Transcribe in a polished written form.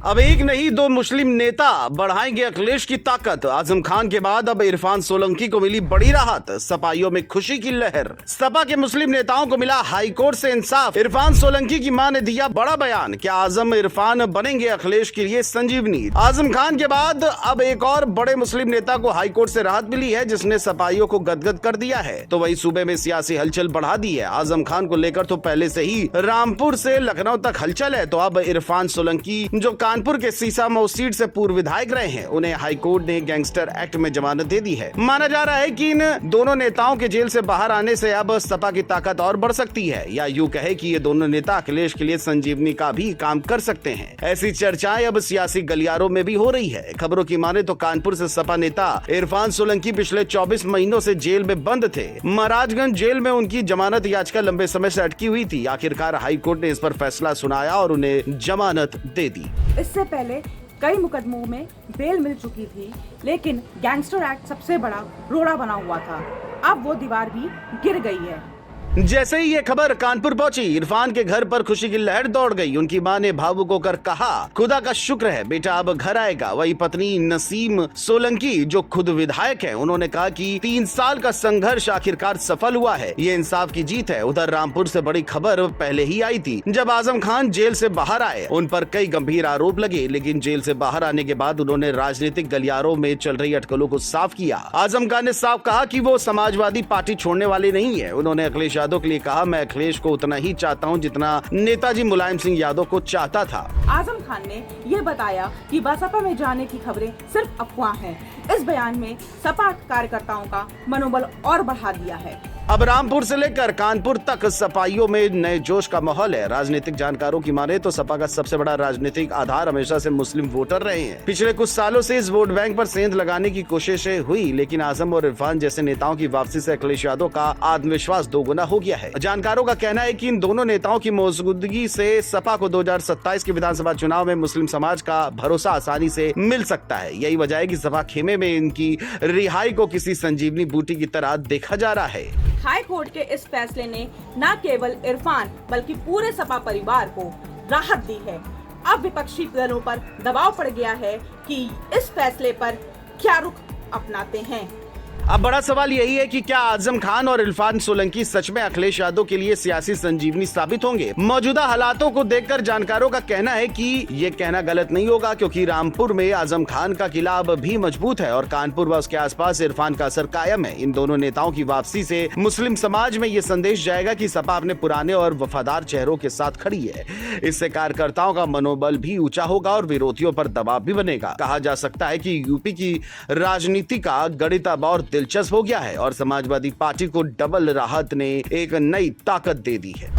अब एक नहीं दो मुस्लिम नेता बढ़ाएंगे अखिलेश की ताकत। आजम खान के बाद अब इरफान सोलंकी को मिली बड़ी राहत। सपाइयों में खुशी की लहर। सपा के मुस्लिम नेताओं को मिला हाईकोर्ट से इंसाफ। इरफान सोलंकी की मां ने दिया बड़ा बयान। क्या आजम इरफान बनेंगे अखिलेश के लिए संजीवनी। आजम खान के बाद अब एक और बड़े मुस्लिम नेता को हाईकोर्ट से राहत मिली है, जिसने सपाइयों को गदगद कर दिया है। तो वही सूबे में सियासी हलचल बढ़ा दी है। आजम खान को लेकर तो पहले से ही रामपुर से लखनऊ तक हलचल है। तो अब इरफान सोलंकी जो कानपुर के सीसामऊ सीट से पूर्व विधायक रहे हैं, उन्हें हाईकोर्ट ने गैंगस्टर एक्ट में जमानत दे दी है। माना जा रहा है कि इन दोनों नेताओं के जेल से बाहर आने से अब सपा की ताकत और बढ़ सकती है, या यूं कहे कि ये दोनों नेता अखिलेश के लिए संजीवनी का भी काम कर सकते हैं। ऐसी चर्चाएं अब सियासी गलियारों में भी हो रही है। खबरों की माने तो कानपुर से सपा नेता इरफान सोलंकी पिछले 24 महीनों से जेल में बंद थे। महाराजगंज जेल में उनकी जमानत याचिका लंबे समय से अटकी हुई थी। आखिरकार हाईकोर्ट ने इस पर फैसला सुनाया और उन्हें जमानत दे दी। इससे पहले कई मुकदमों में बेल मिल चुकी थी, लेकिन गैंगस्टर एक्ट सबसे बड़ा रोड़ा बना हुआ था। अब वो दीवार भी गिर गई है। जैसे ही ये खबर कानपुर पहुंची, इरफान के घर पर खुशी की लहर दौड़ गई। उनकी मां ने भावुक होकर कहा, खुदा का शुक्र है बेटा अब घर आएगा। वही पत्नी नसीम सोलंकी जो खुद विधायक है, उन्होंने कहा कि 3 साल का संघर्ष आखिरकार सफल हुआ है। ये इंसाफ की जीत है। उधर रामपुर से बड़ी खबर पहले ही आई थी। जब आजम खान जेल से बाहर आए, उन पर कई गंभीर आरोप लगे, लेकिन जेल से बाहर आने के बाद उन्होंने राजनीतिक गलियारों में चल रही अटकलों को साफ किया। आजम खान ने साफ कहा कि वो समाजवादी पार्टी छोड़ने वाले नहीं है। उन्होंने अखिलेश यादव के लिए कहा, मैं अखिलेश को उतना ही चाहता हूं जितना नेताजी मुलायम सिंह यादव को चाहता था। आजम खान ने ये बताया कि बसपा में जाने की खबरें सिर्फ अफवाह हैं। इस बयान में सपा कार्यकर्ताओं का मनोबल और बढ़ा दिया है। अब रामपुर से लेकर कानपुर तक सपाइयों में नए जोश का माहौल है। राजनीतिक जानकारों की माने तो सपा का सबसे बड़ा राजनीतिक आधार हमेशा से मुस्लिम वोटर रहे हैं। पिछले कुछ सालों से इस वोट बैंक पर सेंध लगाने की कोशिशें हुई, लेकिन आजम और इरफान जैसे नेताओं की वापसी से अखिलेश यादव का आत्मविश्वास दोगुना हो गया है। जानकारों का कहना है कि इन दोनों नेताओं की मौजूदगी से सपा को 2027 के विधानसभा चुनाव में मुस्लिम समाज का भरोसा आसानी से मिल सकता है। यही वजह है कि सपा खेमे में इनकी रिहाई को किसी संजीवनी बूटी की तरह देखा जा रहा है। हाई कोर्ट के इस फैसले ने न केवल इरफान बल्कि पूरे सपा परिवार को राहत दी है। अब विपक्षी दलों पर दबाव पड़ गया है कि इस फैसले पर क्या रुख अपनाते हैं। अब बड़ा सवाल यही है कि क्या आजम खान और इरफान सोलंकी सच में अखिलेश यादव के लिए सियासी संजीवनी साबित होंगे। मौजूदा हालातों को देखकर जानकारों का कहना है कि ये कहना गलत नहीं होगा, क्योंकि रामपुर में आजम खान का किला अब भी मजबूत है और कानपुर व उसके आसपास इरफान का असर कायम है। इन दोनों नेताओं की वापसी से मुस्लिम समाज में ये संदेश जाएगा कि सपा अपने पुराने और वफादार चेहरों के साथ खड़ी है। इससे कार्यकर्ताओं का मनोबल भी ऊंचा होगा और विरोधियों पर दबाव भी बनेगा। कहा जा सकता है कि यूपी की राजनीति का गणित अब और दिलचस्प हो गया है और समाजवादी पार्टी को डबल राहत ने एक नई ताकत दे दी है।